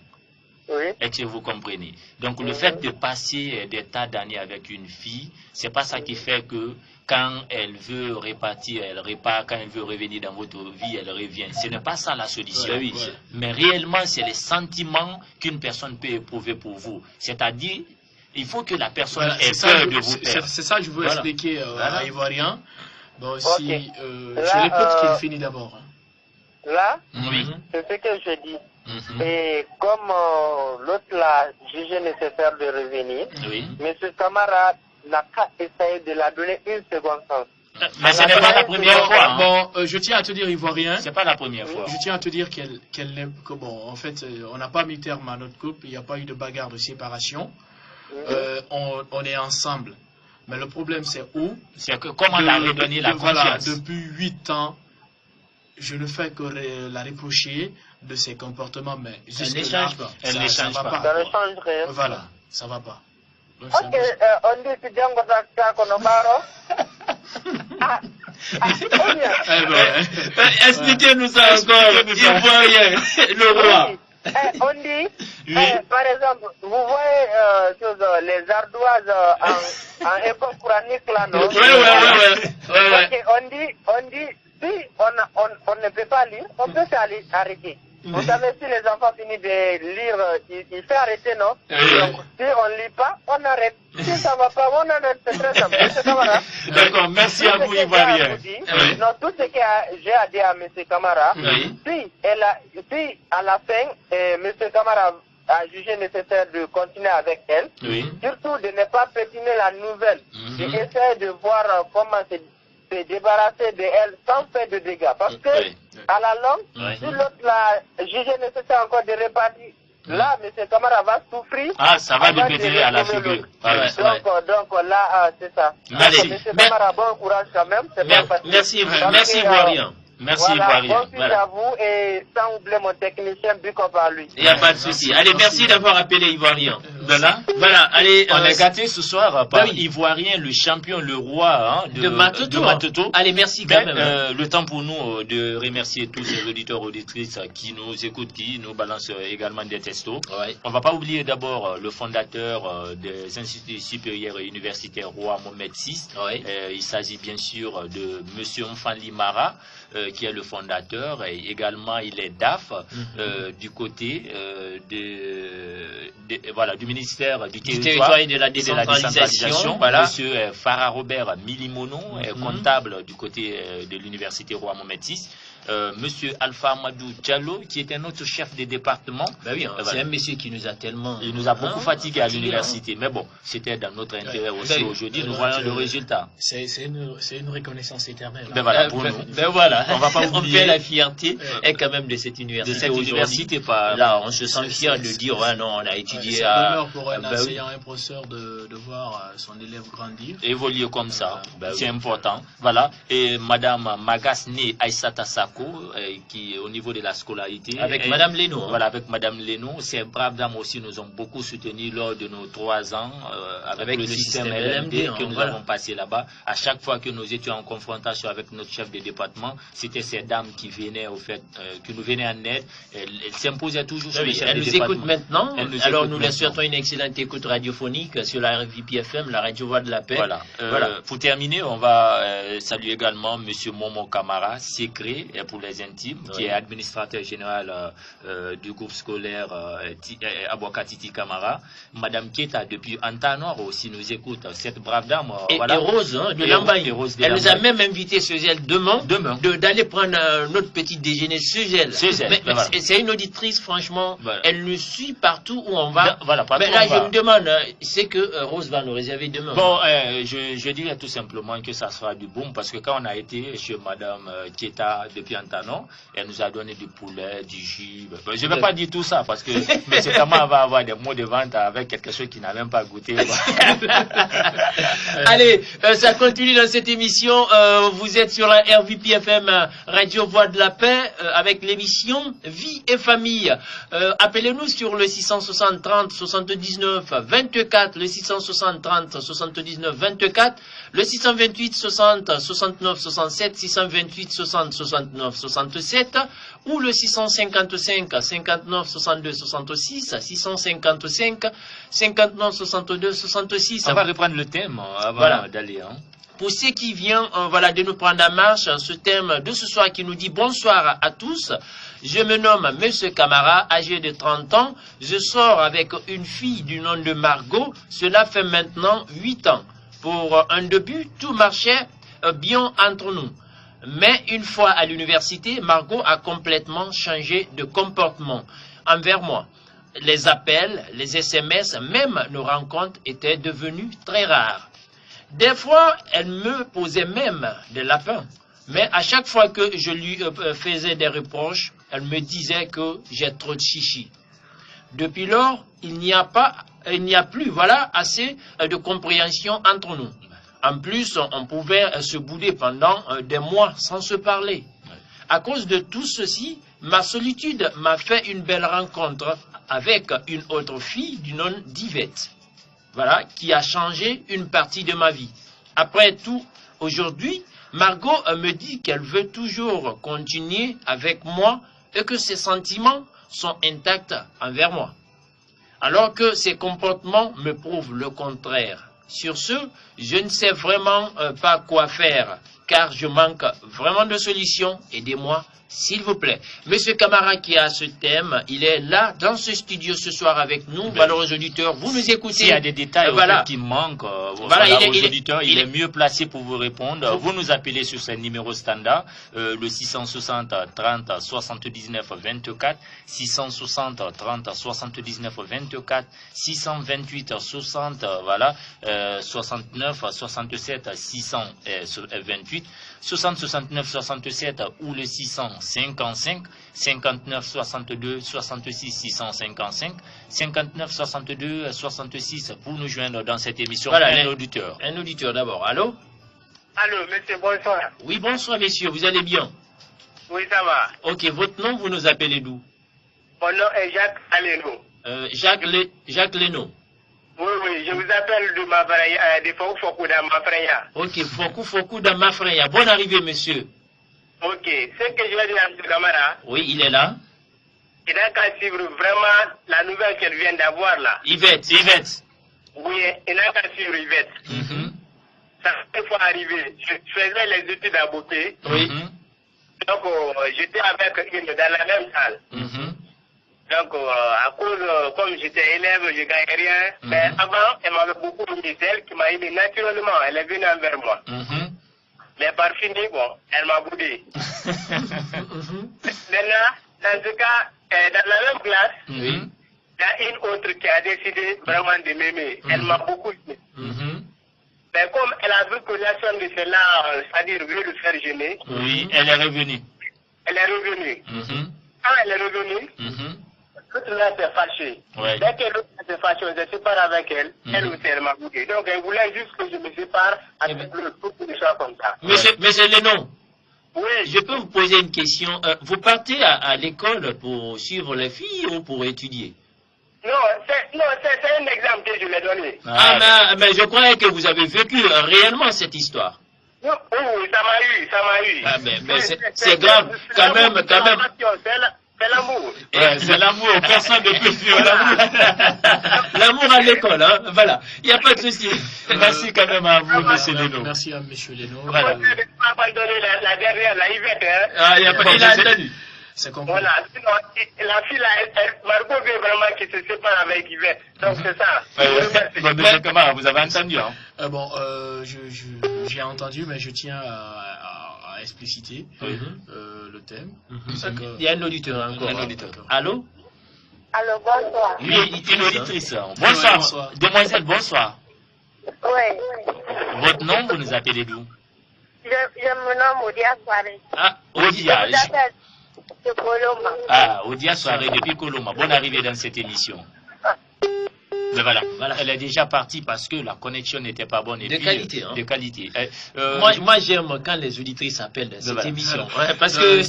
Est-ce que vous comprenez? Donc, le fait de passer des tas d'années avec une fille, c'est pas ça qui fait que quand elle veut repartir, elle repart. Quand elle veut revenir dans votre vie, elle revient. Ce n'est pas ça la solution. Mais réellement, c'est les sentiments qu'une personne peut éprouver pour vous. C'est-à-dire, il faut que la personne ait peur de vous perdre. C'est ça que je veux expliquer à Ivoirien. Bon, si, je l'écoute qu'il finit d'abord. Là, c'est ce que je dis. Et comme l'autre l'a jugé nécessaire de revenir, M. Kamara n'a qu'à essayer de la donner une seconde chance. Mais ce n'est pas la première fois. Bon, je tiens à te dire, Ivoirien. C'est pas la première fois. Je tiens à te dire en fait, on n'a pas mis terme à notre couple, il n'y a pas eu de bagarre de séparation. On est ensemble. Mais le problème, c'est où? C'est que comment la redonner la confiance. Voilà, depuis 8 ans, je ne fais que la reprocher de ses comportements, mais elle n'échange pas. Ça ne change rien. Voilà, ça va pas. Donc, on dit que Django Zaka Konobaro. Expliquez-nous ça encore, Ivoirien, le roi. On dit, par exemple, vous voyez les ardoises en école coranique là, non? Ouais. On dit, si on ne peut pas lire, on peut s'arrêter. Vous savez, si les enfants finissent de lire, il fait arrêter, non? Donc, si on ne lit pas, on arrête. Si ça ne va pas, on arrête. C'est très simple. D'accord, merci à vous, Ivoirien. Non, tout ce que j'ai à dire à M. Camara, si à la fin, M. Camara a jugé nécessaire de continuer avec elle, surtout de ne pas pétiner la nouvelle, d'essayer de voir comment se débarrasser de elle sans faire de dégâts. Parce que, à la longue, si l'autre l'a jugé nécessaire encore de répartir, là, M. Camara va souffrir. Ah, ça va lui péter à la figure. Donc là, c'est ça. Allez, M. Camara, bon courage quand même. Merci, Ivoirien. Merci, Ivoirien. Merci à vous et sans oublier mon technicien, Bicop à lui. Il n'y a pas de souci. Allez, merci d'avoir appelé Ivoirien. Voilà, allez. On est gâté ce soir par Ivoirien, le champion, le roi de Matoto. Allez, merci quand même. Le temps pour nous de remercier tous ces auditeurs, auditrices qui nous écoutent, qui nous balancent également des textos. On ne va pas oublier d'abord le fondateur des instituts supérieurs et universitaires, Roi Mohamed VI. Il s'agit bien sûr de M. Mfali Mara. Qui est le fondateur, et également il est DAF du côté du ministère du territoire et de la décentralisation. Monsieur Farah Robert Milimono est comptable du côté de l'université Roi Mohamed VI. Monsieur Alpha Amadou Diallo, qui était notre chef de département. C'est un monsieur qui nous a tellement... Il nous a beaucoup fatigué à l'université. Mais bon, c'était dans notre intérêt aussi. Aujourd'hui, nous voyons le résultat. C'est une reconnaissance éternelle. Pour nous. On va pas oublier la fierté et quand même de cette université. Là, on se sent fier de dire, non, on a étudié c'est un honneur pour un enseignant, un professeur de voir son élève grandir. Évoluer comme ça. C'est important. Voilà. Et Madame Magasne Aïssata Sako, qui au niveau de la scolarité avec Madame Leno. Voilà, avec Madame Leno. Ces braves dames aussi nous ont beaucoup soutenus lors de nos 3 ans avec le système LMD que nous avons passé là-bas. À chaque fois que nous étions en confrontation avec notre chef de département, c'était ces dames qui venaient qui nous venaient en aide. Elles s'imposaient toujours sur le chef de département. Elles nous écoutent maintenant. Alors nous leur souhaitons une excellente écoute radiophonique sur la RVP FM, la radio Voix de la Paix. Voilà. Pour terminer, on va saluer également Monsieur Momo Camara, secret pour les intimes, qui est administrateur général du groupe scolaire Aboka Titi Camara. Madame Keta, depuis Antanor aussi, nous écoute. Cette brave dame. Et Rose de Lambaye. Elle nous a même invité ce gel demain d'aller prendre notre petit déjeuner ce gel. C'est une auditrice, franchement, elle nous suit partout où on va. Mais là, je me demande, c'est que Rose va nous réserver demain. Bon, je dirais tout simplement que ça sera du boom, parce que quand on a été chez Madame Keta depuis Antanon, elle nous a donné du poulet, du jus. Je ne vais pas dire tout ça, parce que M. Kama va avoir des mots de vente avec quelque chose qu'il n'a même pas goûté. Allez, ça continue dans cette émission. Vous êtes sur la RVP FM, Radio Voix de la Paix, avec l'émission Vie et Famille. Appelez-nous sur le 660 30 79 24, le 660 30 79 24, le 628 60 69 67, 628 60 69 67, ou le 655 59 62 66, 655 59 62 66. On va reprendre le thème avant d'aller. Pour ceux qui viennent de nous prendre en marche, ce thème de ce soir qui nous dit bonsoir à tous. Je me nomme Monsieur Camara, âgé de 30 ans. Je sors avec une fille du nom de Margot. Cela fait maintenant 8 ans. Pour un début, tout marchait bien entre nous. Mais une fois à l'université, Margot a complètement changé de comportement envers moi. Les appels, les SMS, même nos rencontres étaient devenues très rares. Des fois, elle me posait même des lapins. Mais à chaque fois que je lui faisais des reproches, elle me disait que j'ai trop de chichi. Depuis lors, il n'y a plus assez de compréhension entre nous. En plus, on pouvait se bouder pendant des mois sans se parler. À cause de tout ceci, ma solitude m'a fait une belle rencontre avec une autre fille du nom d'Yvette. Voilà, qui a changé une partie de ma vie. Après tout, aujourd'hui, Margot me dit qu'elle veut toujours continuer avec moi et que ses sentiments sont intacts envers moi. Alors que ces comportements me prouvent le contraire. Sur ce, je ne sais vraiment pas quoi faire, car je manque vraiment de solutions. Aidez-moi, s'il vous plaît. Monsieur Camara qui a ce thème, il est là dans ce studio ce soir avec nous. Malheureux auditeurs, vous nous écoutez. S'il y a des détails qui manquent aux auditeurs, il est mieux placé pour vous répondre. Vous nous appelez sur ce numéro standard, le 660 30 79 24, 660 30 79 24, 628 60 69 67 628, 60 69 67 ou le 655 59 62 66 655 59 62 66 pour nous joindre dans cette émission. Voilà, un auditeur. Un auditeur d'abord. Allô? Allô, monsieur, bonsoir. Oui, bonsoir, messieurs. Vous allez bien? Oui, ça va. Ok, votre nom, vous nous appelez d'où? Mon nom est Jacques Aleno. Jacques Leno. Oui, je vous appelle de Mafraya, de Fokou dans Mafraya. Ok, Fokou dans Mafraya. Bonne arrivée, monsieur. Ok, ce que je vais dire à M. Camara. Oui, il est là. Il n'a qu'à suivre vraiment la nouvelle qu'elle vient d'avoir là. Yvette. Oui, il n'a qu'à suivre Yvette. Ça une fois arrivé. Je faisais les études à beauté. Oui. Donc, j'étais avec une dans la même salle. Donc, à cause, comme j'étais élève, je ne gagnais rien. Mais avant, elle m'avait beaucoup aimé. C'est elle qui m'a aimé naturellement. Elle est venue envers moi. Mais par fini, bon, elle m'a boudé. Maintenant, dans ce cas, dans la même classe, il y a une autre qui a décidé vraiment de m'aimer. Elle m'a beaucoup aimé. Mais comme elle a vu que l'action de cela, c'est-à-dire veut le faire gêner. Oui, elle est revenue. Elle est revenue. Quand elle est revenue, l'autre là s'est fâchée. Dès que l'autre s'est fâchée, on se sépare avec elle. Elle aussi, elle m'a boudé. Donc, elle voulait juste que je me sépare avec l'autre pour que je sois comme ça. Monsieur Lénon. Oui. Je peux vous poser une question. Vous partez à l'école pour suivre les filles ou pour étudier? Non, c'est un exemple que je l'ai donné. Mais je croyais que vous avez vécu réellement cette histoire. Non, oui, ça m'a eu. Ah, mais c'est grave. Quand même. C'est l'amour. C'est l'amour, personne ne peut fuir l'amour. L'amour à l'école, hein. Voilà. Il n'y a pas de souci. Merci quand même à vous, monsieur Leno. Merci à monsieur Leno. Voilà. Je ne vais pas abandonner la dernière, la Yvette. Il n'y a pas de C'est compris. Voilà, sinon, la fille, Margot veut vraiment qu'il se sépare avec Yvette. Donc, c'est ça. Monsieur Camara, vous avez entendu, hein? J'ai entendu, mais je tiens à expliciter le thème. Il y a un auditeur encore. Allô? Allô, bonsoir. Oui, une auditrice. Bonsoir. Demoiselle, bonsoir. Oui. Votre nom, vous nous appelez d'où? Je me nomme Odia Soare. Ah, Odia. Je vous appelle de Coloma. Ah, Odia Soare depuis Coloma. Bonne arrivée dans cette émission. Mais voilà, elle est déjà partie parce que la connexion n'était pas bonne. De qualité. Hein. De qualité. Moi j'aime quand les auditrices appellent dans cette émission. Parce que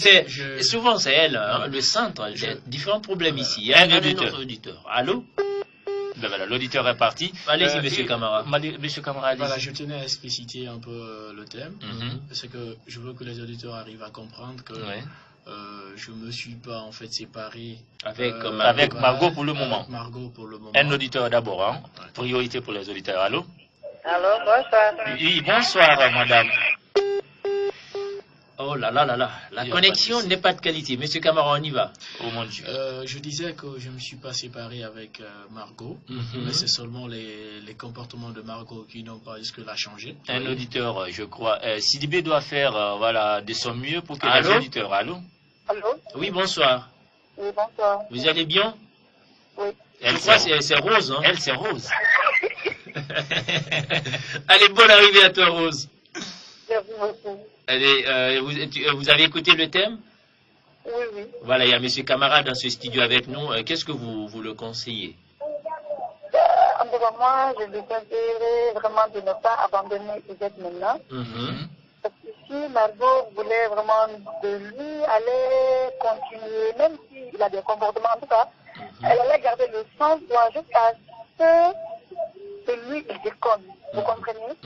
souvent c'est elle, le centre des différents problèmes ici. Il y a un auditeur. Allô? Ben voilà, l'auditeur est parti. Allez-y, monsieur Camara. Monsieur Camara, allez-y. Voilà, je tenais à expliciter un peu le thème. Parce que je veux que les auditeurs arrivent à comprendre que je ne me suis pas en fait séparé avec Margot pour le moment. Margot pour le moment. Un auditeur d'abord, hein. Priorité pour les auditeurs. Allô? Allô, bonsoir. Oui, bonsoir, madame. Oh là là là là, la connexion n'est pas de qualité. Monsieur Camara, on y va. Oh mon Dieu. Je disais que je ne me suis pas séparé avec Margot, mais c'est seulement les comportements de Margot qui n'ont pas jusque-là changé. Un auditeur, je crois. Sidibé doit faire de son mieux pour que les auditeurs. Allô? Allô? Oui, bonsoir. Oui, bonsoir. Vous allez bien? Oui. Je crois que c'est Rose. Hein? Elle, c'est Rose. Allez, bonne arrivée à toi, Rose. Merci beaucoup. Allez, vous avez écouté le thème? Oui. Voilà, il y a monsieur Camara dans ce studio avec nous. Qu'est-ce que vous le conseillez? En tout cas, moi, je lui conseillerais vraiment de ne pas abandonner Yvette maintenant. Parce que si Margot voulait vraiment de lui aller continuer, même s'il a des comportements, en tout cas, elle allait garder le sang-froid jusqu'à ce que lui, il déconne. Vous comprenez?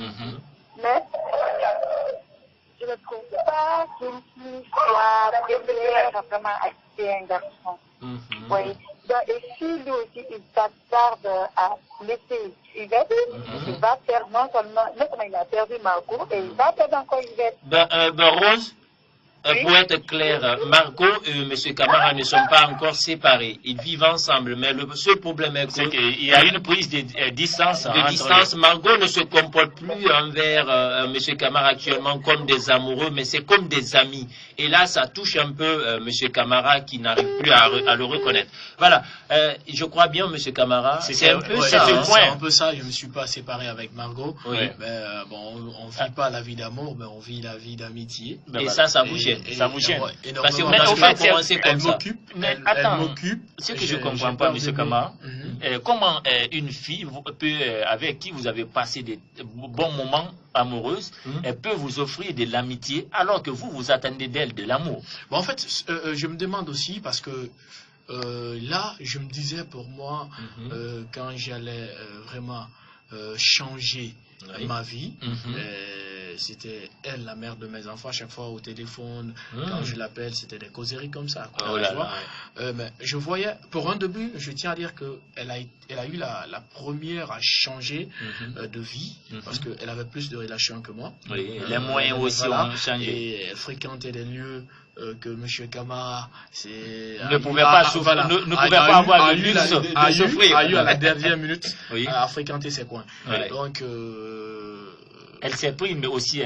Mais je ne trouve pas qu'une fille soit préférée à vraiment acheter un garçon. Oui. Donc, et si lui aussi, il s'attarde à laisser Yvette, il va perdre non seulement il a perdu Margot, et il va perdre encore Yvette. Rose, pour être clair, Margot et M. Camara ne sont pas encore séparés. Ils vivent ensemble, mais le seul problème est qu'il y a une prise de distance. Margot ne se comporte plus envers M. Camara actuellement comme des amoureux, mais c'est comme des amis. Et là, ça touche un peu M. Camara qui n'arrive plus à le reconnaître. Voilà, je crois bien, M. Camara. C'est un peu ça. C'est un peu ça. Je ne me suis pas séparé avec Margot. Oui. Mais bon, on ne vit pas la vie d'amour, mais on vit la vie d'amitié. Et ça vous gêne. Ça vous gêne. Parce que en fait, elle m'occupe. Mais attends, ce que je ne comprends pas, M. Camara, comment une fille avec qui vous avez passé des bons moments amoureux, elle peut vous offrir de l'amitié alors que vous attendez d'elle de l'amour? Bon, en fait, je me demande aussi parce que là, je me disais pour moi, quand j'allais vraiment changer ma vie, c'était elle, la mère de mes enfants. À chaque fois au téléphone, quand je l'appelle, c'était des causeries comme ça. Quoi, mais je voyais, pour un début, je tiens à dire qu'elle a eu la première à changer de vie, parce qu'elle avait plus de relations que moi. Oui, les moyens aussi ont changé. Et elle fréquentait des lieux que M. Camara ne pouvait pas avoir le luxe de souffrir. A eu à la dernière minute à fréquenter ces coins. Donc, elle s'est prise, mais aussi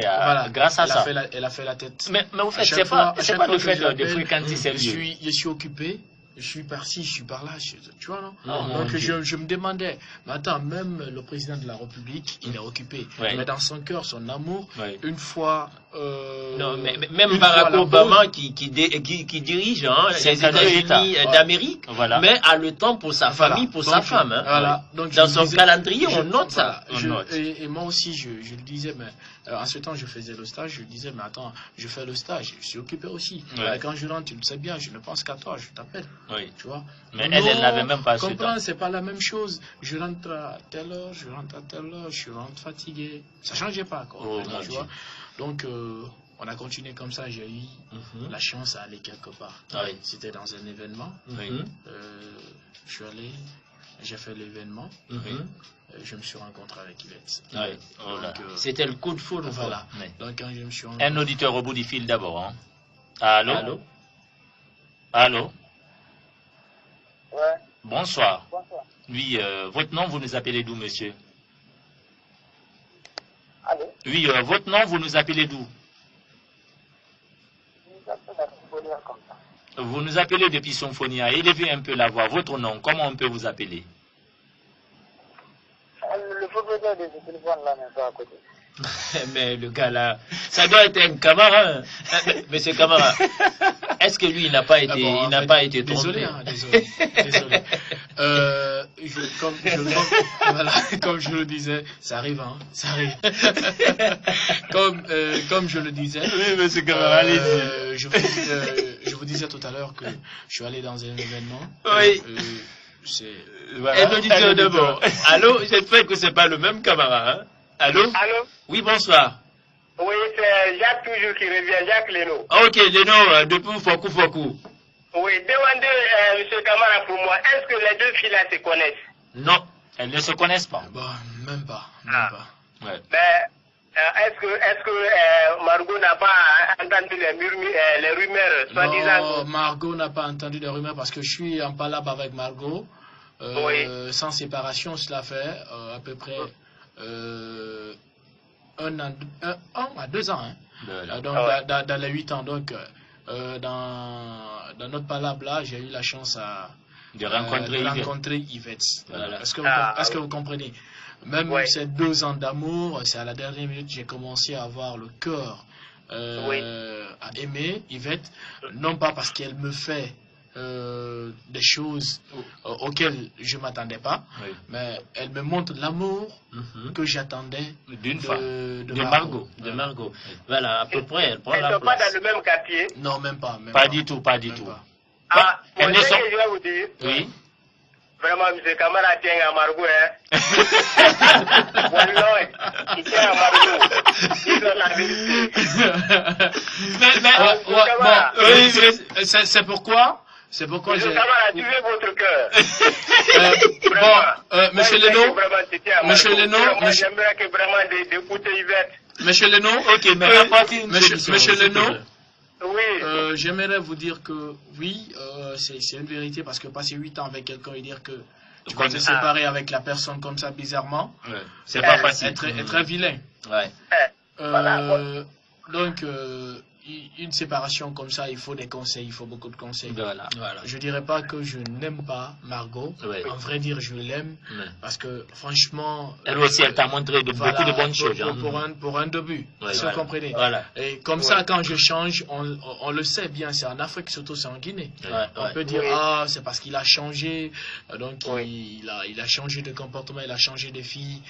grâce à ça. Elle a fait la tête. Mais au fait, c'est pas le fait de fréquenter ces lieux. Je suis occupé. Je suis par-ci, je suis par-là, tu vois, non? Donc je me demandais, mais attends, même le président de la République, il est occupé. Mais dans son cœur, son amour, une fois... non, mais même Barack Obama qui dirige les États-Unis d'Amérique, mais a le temps pour sa famille, pour sa femme. Donc, dans son calendrier, on note ça. Et moi aussi, je le disais, mais en ce temps, je faisais le stage, je disais, mais attends, je fais le stage, je suis occupé aussi. Mais quand je rentre, tu le sais bien, je ne pense qu'à toi, je t'appelle. Tu vois? Mais elle n'avait même pas ce temps. C'est pas la même chose. Je rentre à telle heure, je rentre à telle heure, je rentre fatigué. Ça changeait pas, quoi. Tu vois? Donc, on a continué comme ça. J'ai eu la chance à aller quelque part. C'était dans un événement. Je suis allé, j'ai fait l'événement. Je me suis rencontré avec Yvette. C'était le coup de foudre. Voilà. Donc, quand je me suis rencontré... Un auditeur au bout du fil d'abord. Hein. Allô? Allô? Ouais. Bonsoir. Oui, votre nom, vous nous appelez d'où, monsieur? Allô? Oui, votre nom, vous nous appelez d'où? Vous nous appelez depuis Symphonia. Élevez un peu la voix. Votre nom, comment on peut vous appeler? Le propriétaire de ce téléphone là n'est pas à côté. Mais le gars là, ça doit être un Camara. Monsieur Camara, est-ce que lui, il n'a pas été, été trompé? Désolé. Comme je le disais, ça arrive, ça arrive. Comme je le disais. Oui, monsieur Camara, allez-y. Je vous disais tout à l'heure que je suis allé dans un événement. Oui. Un auditeur d'abord. Allô, j'espère que c'est pas le même Camara, hein? Allô? Allô? Oui, bonsoir. Oui, c'est Jacques toujours qui revient, Jacques Leno. Ok, Leno, depuis Fokou. Oui, demandez, M. Camara, pour moi, est-ce que les deux filles-là se connaissent? Non, elles ne se connaissent pas. Bon, même pas. Ouais. Mais est-ce que Margot n'a pas entendu les rumeurs, soi-disant? Non, Margot n'a pas entendu les rumeurs parce que je suis en palabre avec Margot. Sans séparation, cela fait à peu près 1 an à 2 ans. Hein. Donc, dans les 8 ans. Donc, dans notre palabre là, j'ai eu la chance de rencontrer Yvette. Voilà. Est-ce que vous comprenez? Même ces 2 ans d'amour, c'est à la dernière minute j'ai commencé à avoir le cœur à aimer Yvette, non pas parce qu'elle me fait des choses auxquelles je ne m'attendais pas, mais elle me montre l'amour que j'attendais de Margot. De Margot. Voilà, à peu près, elle prend la place. Elles ne sont pas dans le même quartier? Non, même pas. Pas du tout. Ce que je vais vous dire, oui. Vraiment, M. Camara tient à Margot, il tient à Margot. Il donne la vérité. C'est pourquoi C'est pourquoi j'ai... Camara, tu veux votre cœur. Monsieur Leno, monsieur Leno, j'aimerais que vraiment d'écouter Yvette. Monsieur Leno, ok, mais monsieur Leno, oui. J'aimerais vous dire que oui, c'est une vérité parce que passer 8 ans avec quelqu'un et dire que tu vas te séparer avec la personne comme ça bizarrement, c'est pas facile. C'est très vilain. Ouais. Donc, une séparation comme ça, il faut des conseils, il faut beaucoup de conseils. Voilà. Je dirais pas que je n'aime pas Margot. Ouais. En vrai dire, je l'aime parce que franchement, elle aussi, elle t'a montré beaucoup de bonnes choses. Pour un début, si vous comprenez. Voilà. Et comme ça, quand je change, on le sait bien, c'est en Afrique, surtout c'est en Guinée. On peut dire c'est parce qu'il a changé, donc il a changé de comportement, il a changé de fille.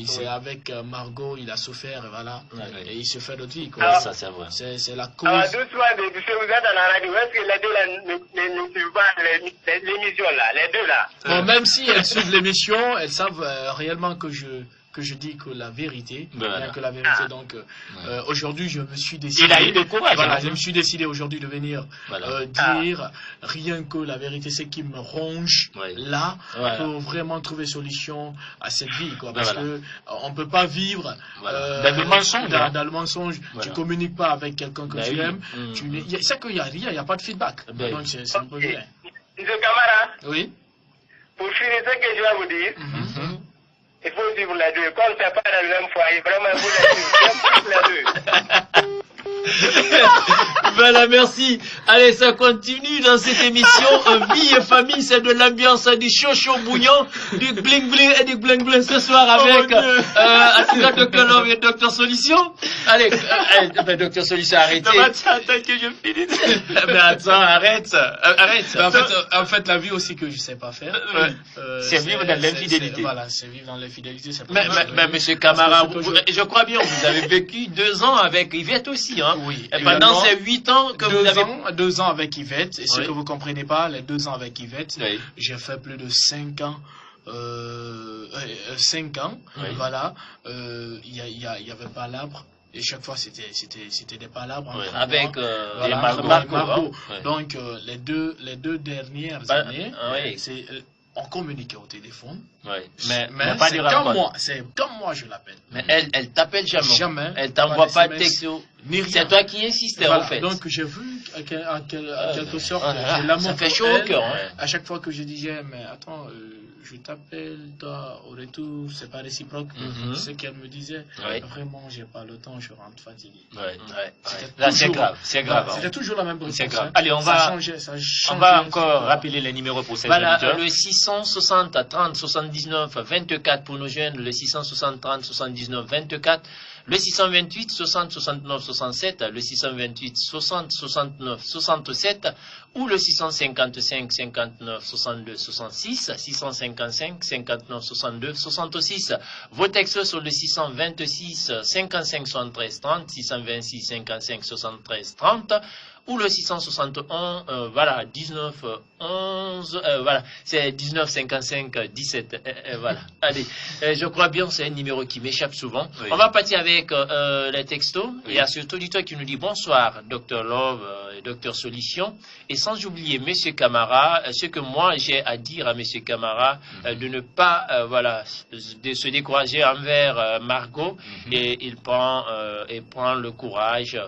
C'est avec Margot, il a souffert, et voilà. Et il se fait d'autres vies. Ça c'est vrai. C'est la cause. Alors, doucement, vous êtes à la radio, est-ce que les deux là ne suivent pas l'émission là, les deux là? Bon, même si elles suivent l'émission, elles savent réellement que je dis que la vérité, bien que la vérité. Donc, aujourd'hui, je me suis décidé. Il a eu le courage. Voilà, je me suis décidé aujourd'hui de venir dire rien que la vérité, c'est qui me ronge là pour vraiment trouver solution à cette vie, quoi. Parce que on peut pas vivre dans le mensonge. Dans le mensonge. Tu communiques pas avec quelqu'un que tu aimes. C'est qu'il y a rien, il n'y a pas de feedback. Donc c'est un peu bien. Monsieur Camara. Oui. Pour finir ce que je vais vous dire. Il faut suivre les deux. Comme c'est pas dans le même foyer, vraiment, vous les deux. Voilà, merci. Allez, ça continue dans cette émission. Vie et famille, c'est de l'ambiance, du chaud bouillon, du bling bling et du bling bling ce soir avec Dr Love et Dr Solution. Allez, Dr Solution, arrêtez. Non, attends que je finisse. Mais attends, arrête. En fait, la vie aussi que je sais pas faire. C'est vivre dans l'infidélité. Voilà, c'est vivre dans l'infidélité. Mais monsieur Camara, je crois bien, vous avez vécu 2 ans avec Yvette aussi, hein. Oui. Et pendant ces 8 ans que vous avez... 2 ans avec Yvette, et ce que vous comprenez pas, les 2 ans avec Yvette, j'ai fait plus de 5 ans. 5 ans, voilà. Il y avait pas l'arbre. Et chaque fois, c'était des palabres. Avec Margot. Donc, les deux dernières années, on communiquait au téléphone. Mais c'est comme moi je l'appelle. Mais elle t'appelle jamais. Jamais. Elle t'envoie pas de texto. C'est toi qui insistais en fait. Donc j'ai vu en quelque sorte, j'ai l'amour. Ça fait chaud au cœur. À chaque fois que je disais, mais attends, je t'appelle, toi, au retour, c'est pas réciproque. Ce qu'elle me disait, vraiment, j'ai pas le temps, je rentre fatigué. Là, c'est grave. C'est grave. C'était toujours la même chose. C'est grave. Allez, on va encore rappeler les numéros pour cette émission. Voilà, le 660 30 79 24 pour nous joindre, le 660 30 79 24. Le 628 60 69 67, le 628 60 69 67 ou le 655 59 62 66, 655 59 62 66. Vos textes sur le 626 55 73 30, 626 55 73 30 ou le 661, voilà, 19 11, voilà, c'est 19 55 17, voilà. Allez, je crois bien c'est un numéro qui m'échappe souvent. On va partir avec les textos. Il y a surtout du toi qui nous dit bonsoir, Dr Love et Dr Solution. Et sans oublier Monsieur Camara, ce que moi j'ai à dire à Monsieur Camara, de ne pas, voilà, de se décourager envers Margot, et il prend le courage.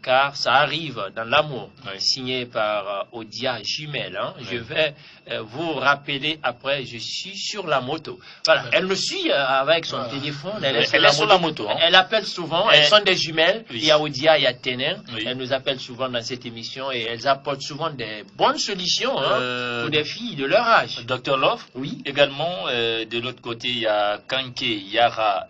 Car ça arrive dans l'amour, signé par Odia Jumel. Je vais vous rappeler après, je suis sur la moto. Voilà, elle me suit avec son téléphone, elle est sur la moto. Elle appelle souvent, elles sont des jumelles, il y a Odia, il y a Ténin, elles nous appellent souvent dans cette émission et elles apportent souvent des bonnes solutions pour des filles de leur âge. Dr Love, oui. Également, de l'autre côté, il y a Kanke Yara,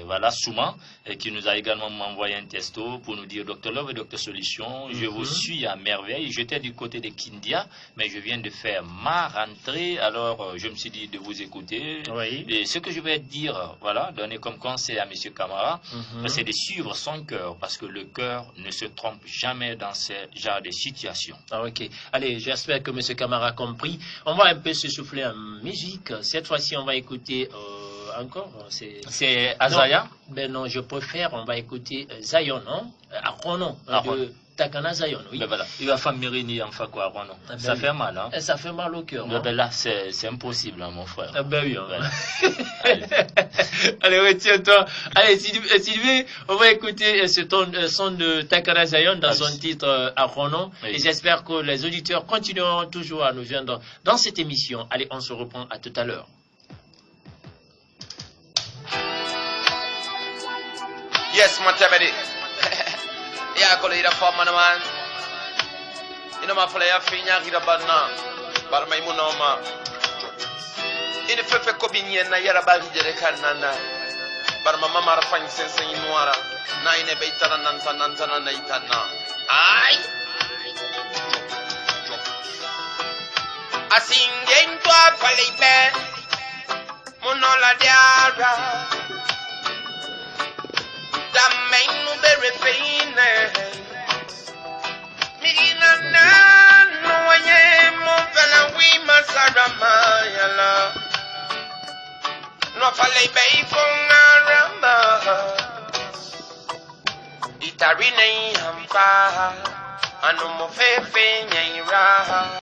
voilà, Souma, qui nous a également envoyé un texto pour nous dire Dr Love et Dr Solution, je vous suis à merveille. J'étais du côté de Kindia, mais je viens de faire ma rentrée, alors je me suis dit de vous écouter. Et ce que je vais dire, voilà, donner comme conseil à M. Camara, c'est de suivre son cœur, parce que le cœur ne se trompe jamais dans ce genre de situation. Ok. Allez, j'espère que M. Camara a compris. On va un peu se souffler en musique. Cette fois-ci, on va écouter... encore, c'est Azaya? Ben non, je préfère, on va écouter Zion, non? Aronon, de Takana Zion, oui. Ben voilà, il va faire Mérini en fait quoi, non? Ça fait mal, hein? Et ça fait mal au cœur. Ben là, c'est impossible, hein, mon frère. Ah ben oui, allez, retiens-toi. Allez, Sylvie, on va écouter ce son de Takana Zion dans son titre Aronon. Et j'espère que les auditeurs continueront toujours à nous joindre dans cette émission. Allez, on se reprend à tout à l'heure. Yes, Matabedi. Yeah, I call it a form, man. You know, my player, Finya, Gida Bana, Barma Munoma. In the Fefe Kobinian, Yarabali, the Kanana, Barma Mama, Fine Sense in Nuara, Nine Betana, Nantana, Naitana. Aye. I sing game to a Falipe, Monola Diara. Damenu bere feine Migina na no wanye mo fela wi masarama yala No fale be fongarama Itarine hampa Anu mo fefe nyaira